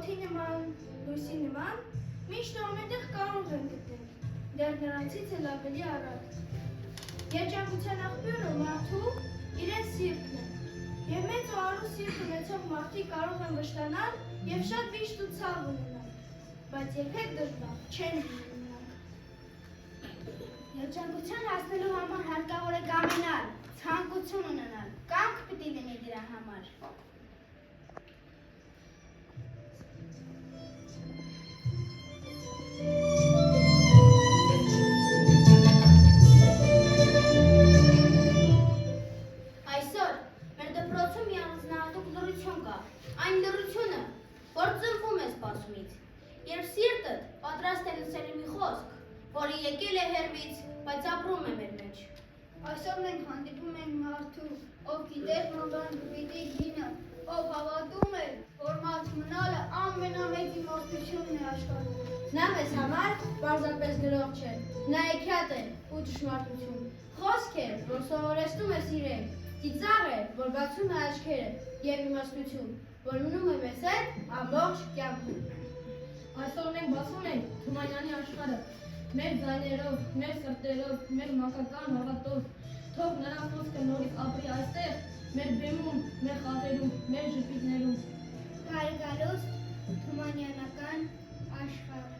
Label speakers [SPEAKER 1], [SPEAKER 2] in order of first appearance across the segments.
[SPEAKER 1] օդի նման, լույսի նման, միշտ ամենտեղ կարող են գտնել, դեռ նրանցից էլ ավելի առատ։ Երջանկության աղբյուրը մարդու իրեն սիրտն է, և մեծ ու առու սիրտ ունեցող մարդիկ կարող են վշտանալ և շատ վիշտ ու ցավ ունենալ, բայց երբեք դժբախտ չեն լինի նրանք։
[SPEAKER 2] Երջանկության հասնելու համար հարկավոր է կամենալ, ցանկություն ունենալ, կամք պիտի լինի դրա համար։
[SPEAKER 1] Այսօր մեր դպրոցում մի առանձնահատուկ լռություն կա, այն լռությունը, որ ծնվում է սպասումից, երբ սիրտդ պատրաստ է լսել մի խոսք, որը եկել է հեռվից, բայց ապրում է մեր մեջ։
[SPEAKER 2] Այսօր մենք հանդիպում ենք մարդու, ով գիտեր, որ բան կպիտի գինը, ով հավատում էր, որ մարդ մնալը ամենամեծ իմաստությունն է աշխարհում։
[SPEAKER 1] Նա մեզ համար պարզապես գրող չէ, նա հեքիաթ է ու ճշմարտություն, խոսք է, որ սովորեցնում է սիրել, ծիծաղ է, որ բացում է աչքերը, և իմաստություն, որ մնում է մեզ հետ ամբողջ կյանքում։
[SPEAKER 3] Այսօր մենք բացում ենք Թումանյանի աշխարհը, մեր ձայներով, մեր սրտերով, մեր մանկական հավատով, թող նրա խոսքը նորից ապրի այստեղ, մեր բեմում, մեր խաղերում, մեր ժպիտներում։
[SPEAKER 2] Գալգալուստ Թումանյանական աշխարհ։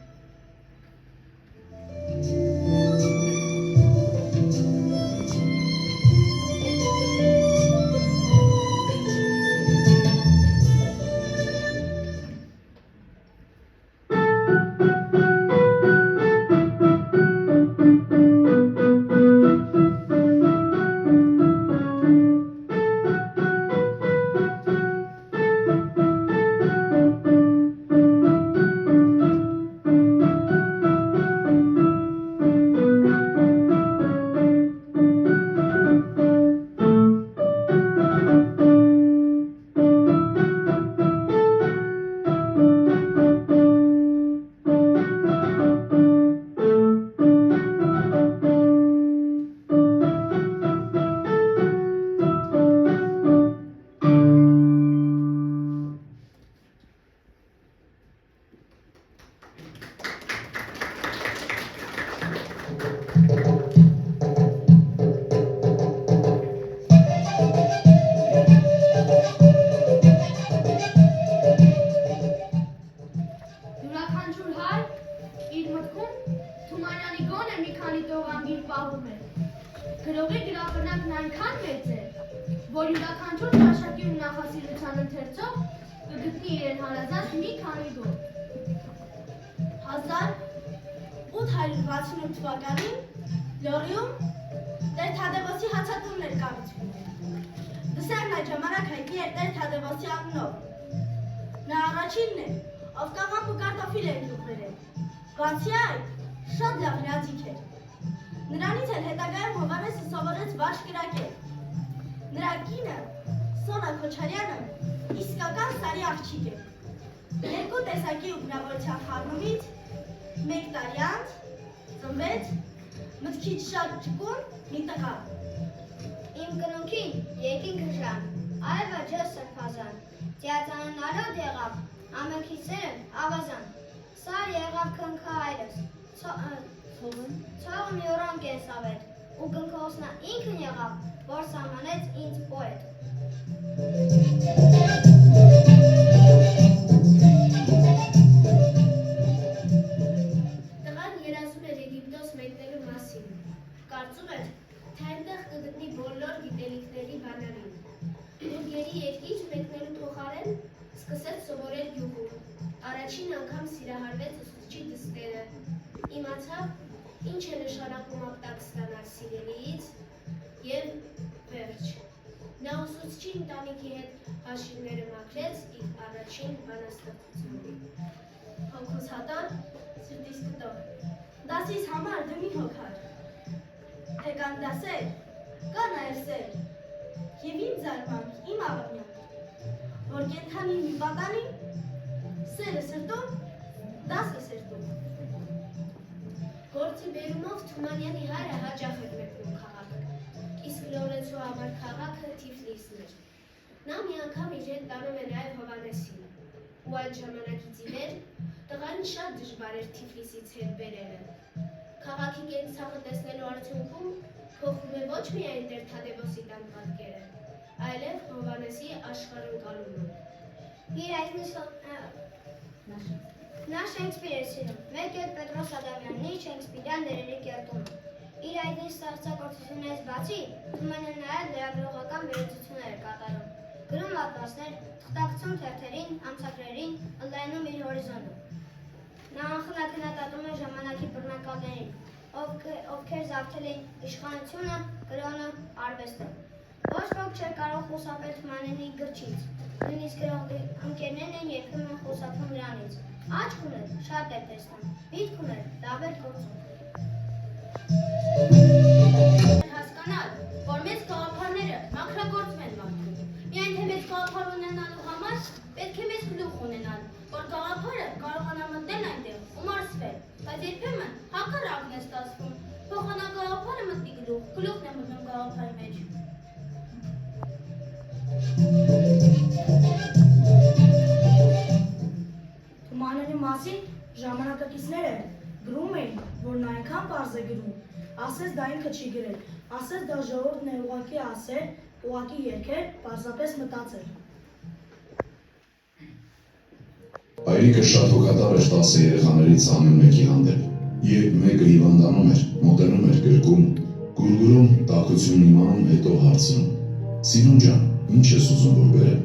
[SPEAKER 1] Յուրաքանչյուր հայ իր մտքում Թումանյանի գոնե մի քանի տողանգիր պահում է։ Գրողի գրապնակն այնքան մեծ է, որ յուրաքանչյուր ճաշակի ու նախասիրության ընթերցող կգտնի իրեն հարազատ մի քանի գող։ 1868 թվականին Լոռիում Տեր Թադևոսի հացատունն էր կառուցվում։ Դսերն այդ ժամանակ հայտնի էր Տեր Թադևոսի անունով։ Նա առաջինն է, ով կաղամբ ու կարտոֆիլ էր գյուղ բերել։ Բացի այդ, շատ լավ հրաձիգ էր։ Նրանից էլ հետագայում Հովհաննեսը սովորեց վարժ կրակել։ Նրա կինը, Սոնա Քոչարյանը, իսկական սարի աղջիկ է։ Երկու տեսակի ուղղավորության խառնումից մեկ տարի անց ծնվեց մտքից շատ ճկուն մի տղա։
[SPEAKER 2] Իմ կնունքին երկին քշան, այվա ջը սրբազան, ծիածանը նարոդ եղավ, ամենքի սերն ավազան, սար եղավ քնքը այրս, ցողը մի օրան կեսավետ, ու կնքոսնա ինքն եղավ, որ սահմանեց ինձ պոետ։
[SPEAKER 1] Տղան երազում էր Եգիպտոս մեկնելու մասին, կարծում էր, թե այնտեղ կգտնի բոլոր գիտելիքների բանալին։ Գերի երկիր մեկնելու փոխարեն սկսեց սովորել գյուղում։ Առաջին անգամ սիրահարվեց ուսուցչի դստերը։ Իմացավ, ինչ է նշանակում ապտակ ստանալ սիրելիից և վերջ։ Նա ուսուցչի ընտանիքի հետ հաշիվները մաքրեց իր առաջին բանաստեղծությամբ։ Հոգուս հատոր, սրտիս կտոր։ Դասիս համար դու մի հոգար։ Թե կան դասեր, կա նաև սեր։ Եվ իմ զարմանք, իմ աղավնյակ, որ կենդանի մի պատանի, սերը սրտում, դասը սրտում։ Գործի բերումով Թումանյանի հայրը հաճախ էր մեկնում քաղաք, իսկ Լորենցու համար քաղաքը Թիֆլիսն էր։ Նա մի անգամ իր հետ տանում է նաև Հովհաննեսին։ ու այդ ժամանակից ի վեր տղային շատ դժվար էր Թիֆլիսից հետ բերելը։ Քաղաքի կենցաղը տեսնելու արդյունքում փոխվում է ոչ միայն Տեր Թադևոսի տան պատկերը, այլև Հովհաննեսի աշխարհընկալումը։
[SPEAKER 2] Նա Շեքսպիր էր սիրում, մեկ էլ Պետրոս Ադամյանի Շեքսպիրյան դերերի կերտումը։ Իր այդին ստեղծագործություններից բացի, Թումանյանը նաև լրագրողական վերլուծություններ էր կատարում, գրում հատվածներ, թղթակցում թերթերին, ամսագրերին, ընդլայնում իր հորիզոնը։ Նա անխնագնահատում էր ժամանակի բռնակալներին, ովքեր զավթել էին իշխանությունը, կրոնը, արվեստը։ Ոչ ոք չէր կարող խուսափել Թումանյանի գրչից, նույնիսկ գրողի ընկերներն են երբեմն խուսափում նրանից։ Աչք ուներ, շատ էր տեսնում, միտք ուներ, լավ էր գործում։
[SPEAKER 4] Հասկանալ, որ մեծ գաղափարները մաքրագործում են մարդուն։ Միայն թե մեծ գաղափար ունենալու համար պետք է մեծ գլուխ ունենալ, որ գաղափարը կարողանա մտնել այնտեղ ու մարսվել, բայց երբեմն հակառակն է ստացվում։ Փոխանա գաղափարը մտնի գլուխ, գլուխն է մտնում գաղափարի մեջ։
[SPEAKER 5] Թումանյանի մասին ժամանակակիցները գրում էին, որ նա այնքան պարզ է գրում, ասես դա ինքը չի գրել, ասես դա ժողովուրդն է ուղղակի ասել, ուղղակի երգել, պարզապես մտածել։
[SPEAKER 6] Հայրիկը շատ հոգատար էր 10 երեխաներից ամեն մեկի հանդեպ։ Երբ մեկը հիվանդանում էր, մոտենում էր գրկում, գուրգուրում, տաքությունն իմանում, հետո հարցնում. «Սիրուն ջան, ինչ ես ուզում որ բերեմ»։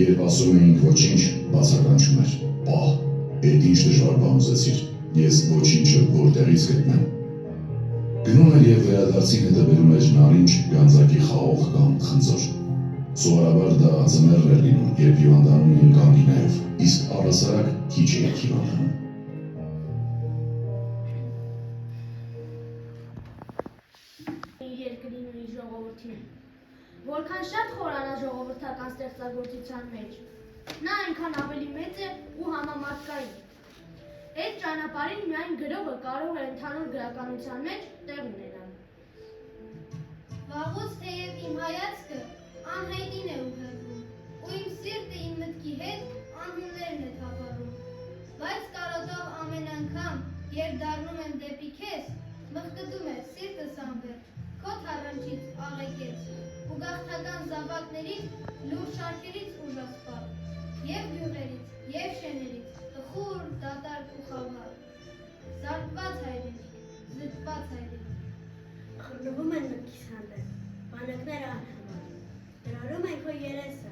[SPEAKER 6] Երբ ասում էինք ոչինչ, բացականչում էր. «Պահ, էդ ինչ դժվար բան ուզեցիր, ես ոչինչը որտեղից գտնեմ»։ Գնում էր և վերադարձին հետը բերում էր նարինջ, գանձակի խաղող կամ խնձոր։ Սովորաբար դա ձմեռն էր լինում, երբ հիվանդանում էին գանգինայով, իսկ առհասարակ քիչ էինք հիվանդանում։
[SPEAKER 3] Երկրին ու իր ժողովրդին, որքան շատ խորանա ժողովրդական ստեղծագործության մեջ, նա այնքան ավելի մեծ է ու համամարտկային։ Այդ ճանապարհին միայն գրողը կարող է ընդհանուր գրականության մեջ տեղ ունենալ։
[SPEAKER 7] Վաղուց թեև իմ հայացքը անհայտին է ուղղվում, ու իմ սիրտը իմ մտքի հետ անհուններն է թափառում, բայց կարոտով ամեն անգամ, երբ դառնում եմ դեպի քեզ, մխկտում է սիրտս անվերջ, քո թառնչից աղեկեց, ու գաղթական զավակներից, լուր շարքերից ուժասպառ, և գյուղերից, և շեներից, տխուր, դատարկ ու խավար, զարկված հայրենիք, զտված հայրենիք։
[SPEAKER 5] Խռնվում են մտքիս հանդեպ, բանակները անհամար, դրարում են քո երեսը,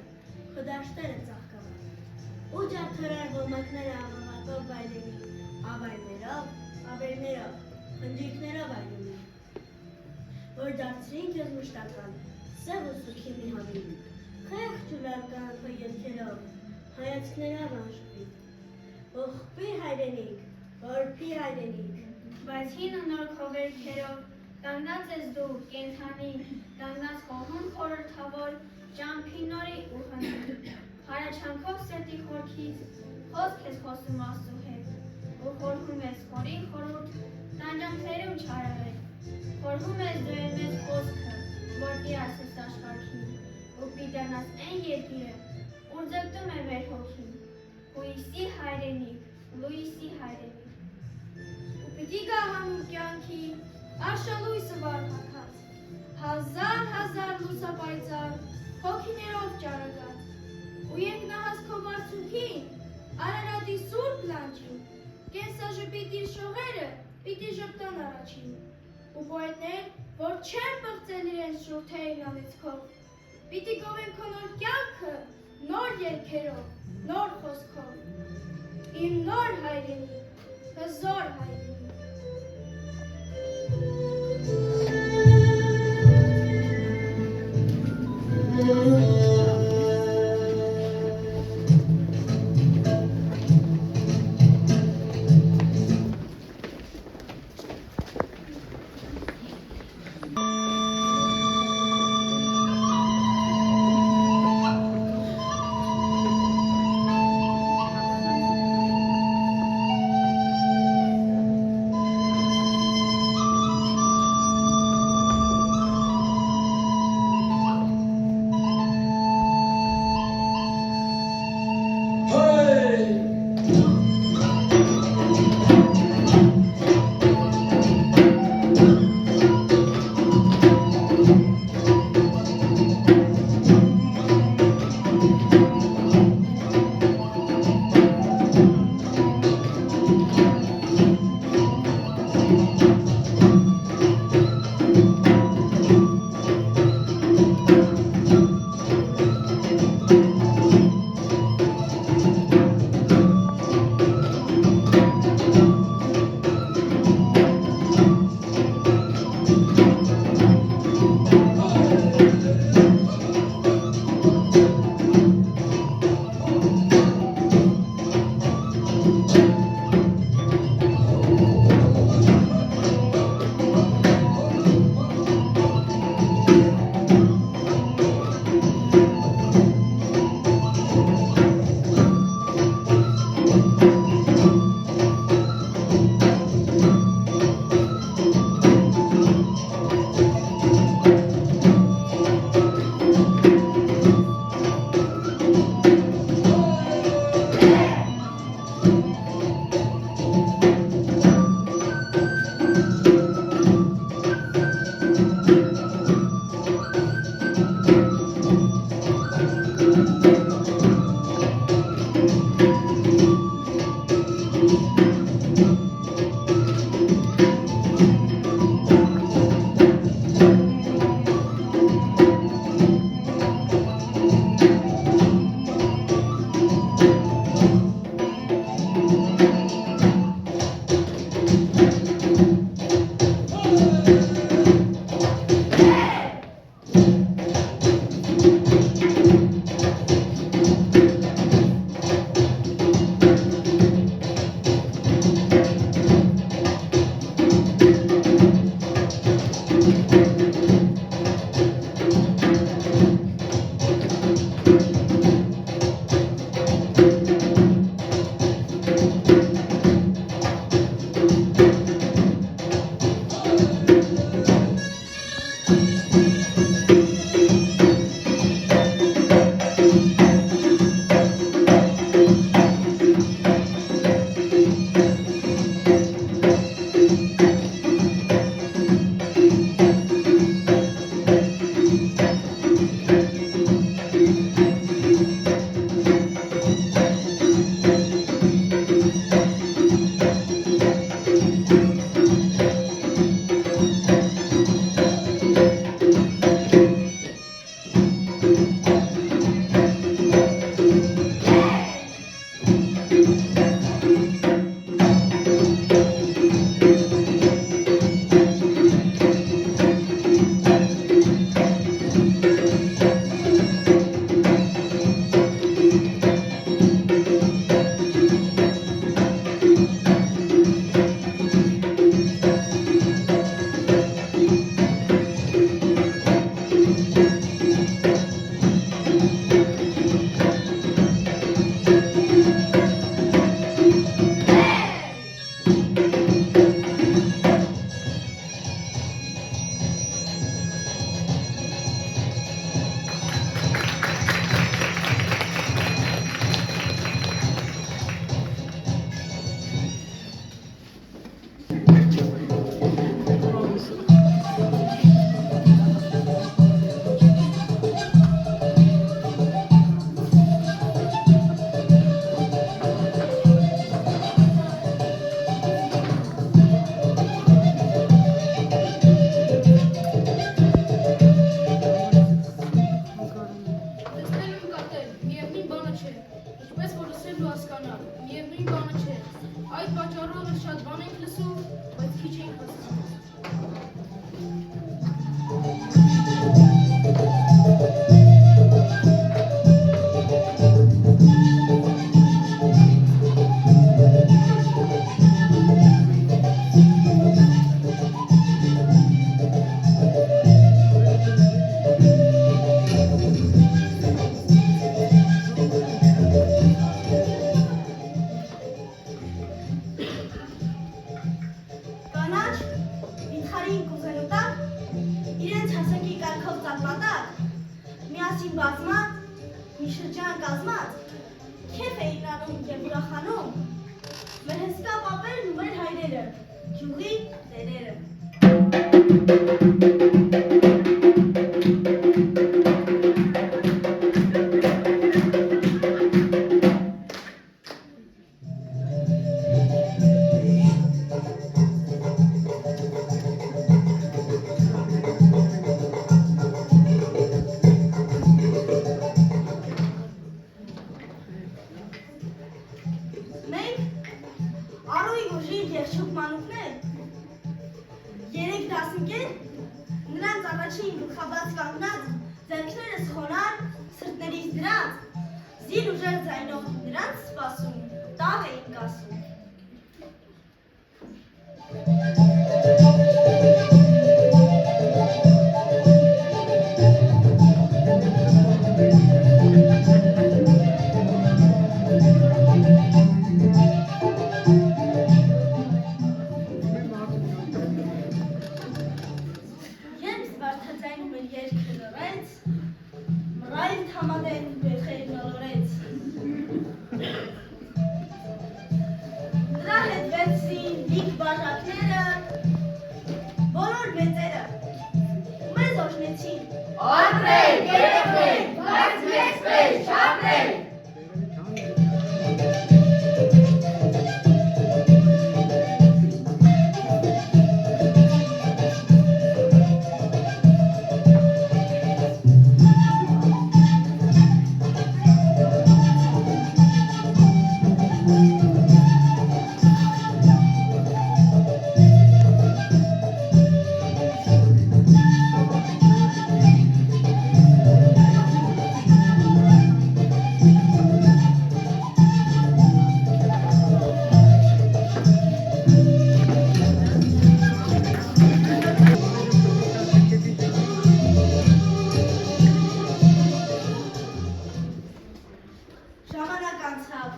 [SPEAKER 5] քո դաշտերը ծաղկավոր, ու ջարդարար ոմակները աղաղակով վայրենի, ավայրներով, ավերներով, խնջույքներով այլունի, որ դարձրին քեզ մշտական, սև ու սուքի մի հավիլի, խեղճ ու լարկան քո ելքերով, հայացքներով անշպիտ, ողբի հայրենիք, որբի հայրենիք,
[SPEAKER 7] Բայց հին ու նոր քո վերքերով կանգնած ես դու կենդանի, կանգնած քո հուն խորհրդավոր, ճամփի նորի ու հնի, հարաճանքով սրտի խորքից, խոսք ես խոսում Աստծու հետ, ու խորհում ես խորի խորհուրդ, տանջանքներում չարավեր, խորհում ես դու են մեծ խոսքը, որ դիաս ես աշխարհքին, ու պիտանաս այն երկիրը, ուր ձգտում է մեր հոգին, Հույսի հայրենիք, Լույսի հայրենիք։ Ու պիտի գա հանուն կյանքի, արշալույսը վարդակած, հազար լուսապայծառ, հոգիներով ճարակած, ու երկնահաս քո բարձունքին, Արարատի սուրբ լանջին, կենսաժպիտ իր շողերը պիտի ժպտան առաջին, ու պոետներ, որ չեն պղծել իրենց շուրթերին անիծքով, պիտի գովեն քո նոր կյանքը, նոր երգերով, նոր խոսքով, իմ նոր հայրենիք, հզոր հայրենիք։
[SPEAKER 5] Ժամանակ անցավ,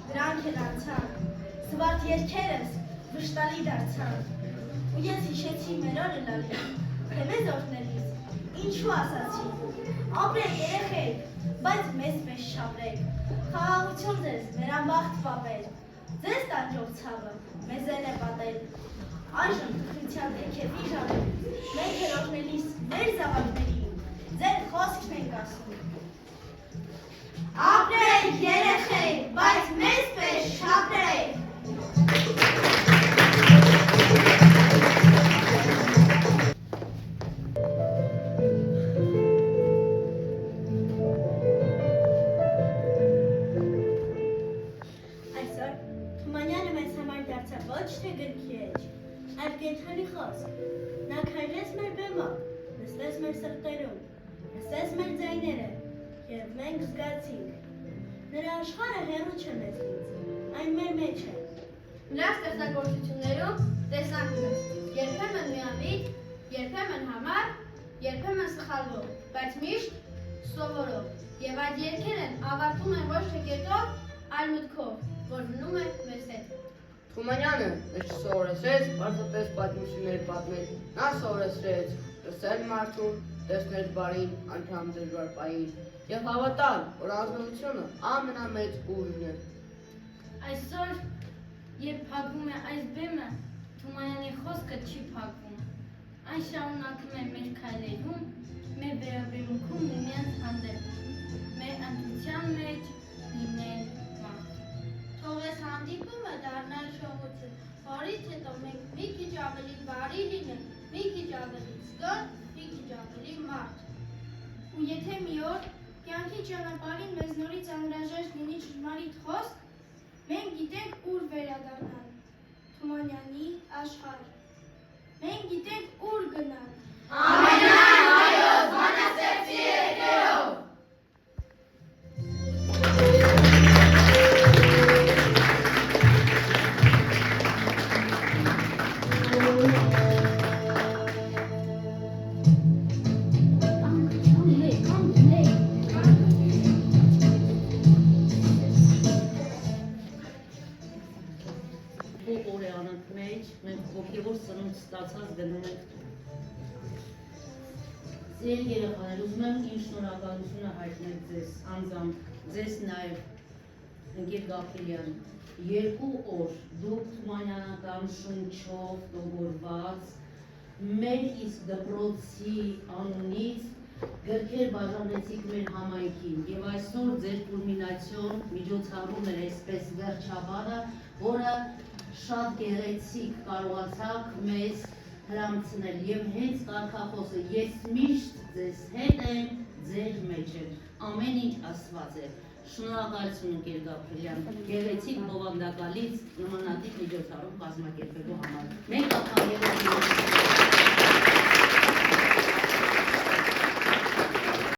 [SPEAKER 5] դրանք էլ անցան, զվարթ երկերս վշտալի դարձան, ու ես հիշեցի մեր օրը լալիս, թե մեզ օրհնելիս, ինչու ասացի, ապրեք երեխեք, բայց մեզ պես շապրեք, խաղաղություն ձեզ, մեր անբախտ պապեր, ձեզ տանջող ցավը, մեզ էլ է պատել, այժմ թխրության թեքևի ժամը, մենք էլ օրհնելիս մեր զավակներին, ձեր խոսքն ենք ասում, ապրեք երեխեք, բայց մեզ պես շապրեք։ Այսօր Թումանյանը մեզ համար դարձավ ոչ թե գրքի էջ, այլ կենդանի խոսք։ Նա քայլեց մեր բեմով, նստեց մեր սրտերում, լսեց մեր ձայները, և մենք զգացինք։ Նրա աշխարհը հեռու չէ մեզնից, այն մեր մեջ է։
[SPEAKER 4] Նրա ստեղծագործություններում տեսանք մեզ, երբեմն միամիտ, երբեմն համառ, երբեմն սխալվող, բայց միշտ սովորող, և այդ երգերն ավարտվում են ոչ թե կետով, այլ մտքով, որ մնում է մեզ հետ։
[SPEAKER 8] Թումանյանը մեզ չսովորեցրեց պարզապես պատմություններ պատմել, նա սովորեցրեց լսել մարդուն, տեսնել բարին, անդամ դժվար պահին և հավատալ, որ ազնվությունը ամենամեծ ուժն է։
[SPEAKER 3] Այսօր, երբ փակվում է այս բեմը, Թումանյանի խոսքը չի փակվում։ Այն շարունակում է մեր քայլերում, մեր վերաբերմունքում միմյանց հանդեպ, մեր ընտրության մեջ լինել մարդ։
[SPEAKER 7] Թող այս հանդիպումը դառնա շողություն, որից հետո մենք մի քիչ ավելի բարի լինենք, մի քիչ ավելի զգոն, մի քիչ ավելի մարդ։ Ու եթե մի օր կյանքի ճանապարհին մեզ նորից անհրաժեշտ լինի ճշմարիտ խոսք, մենք գիտենք ուր վերադառնալ։ Թումանյանի աշխարհ։ Մենք գիտենք ուր գնալ։
[SPEAKER 4] Ամենայն հայոց բանաստեղծի երկերով։
[SPEAKER 9] Օրեանոց մեջ մենք հոգևոր սնունդ ստացած գնում ենք ձեր երեխաներ, ուզում եմ իմ շնորհակալությունը հայտնել ձեզ անձամբ, ձեզ նաև ընկեր Գաբրիելյան, 2 օր դուք թումանյանական շունչով տողորված մեր իսկ դպրոցի անունից գրքեր բաժանեցիք մեր համայնքին և այսօր ձեր կուլմինացիոն միջոցառում էր այսպես վերջաբանը, որը շատ գեղեցիկ կարողացաք մեզ հրամցնել և հենց կարգախոսը ես միշտ ձեզ հետ եմ, ձեր մեջ եմ, ամեն ինչ ասված է։ Շնորհակալություն ընկեր Գաբրիելյան, գեղեցիկ բովանդակալից նմանատիպ միջոցառում կազմակերպելու համար։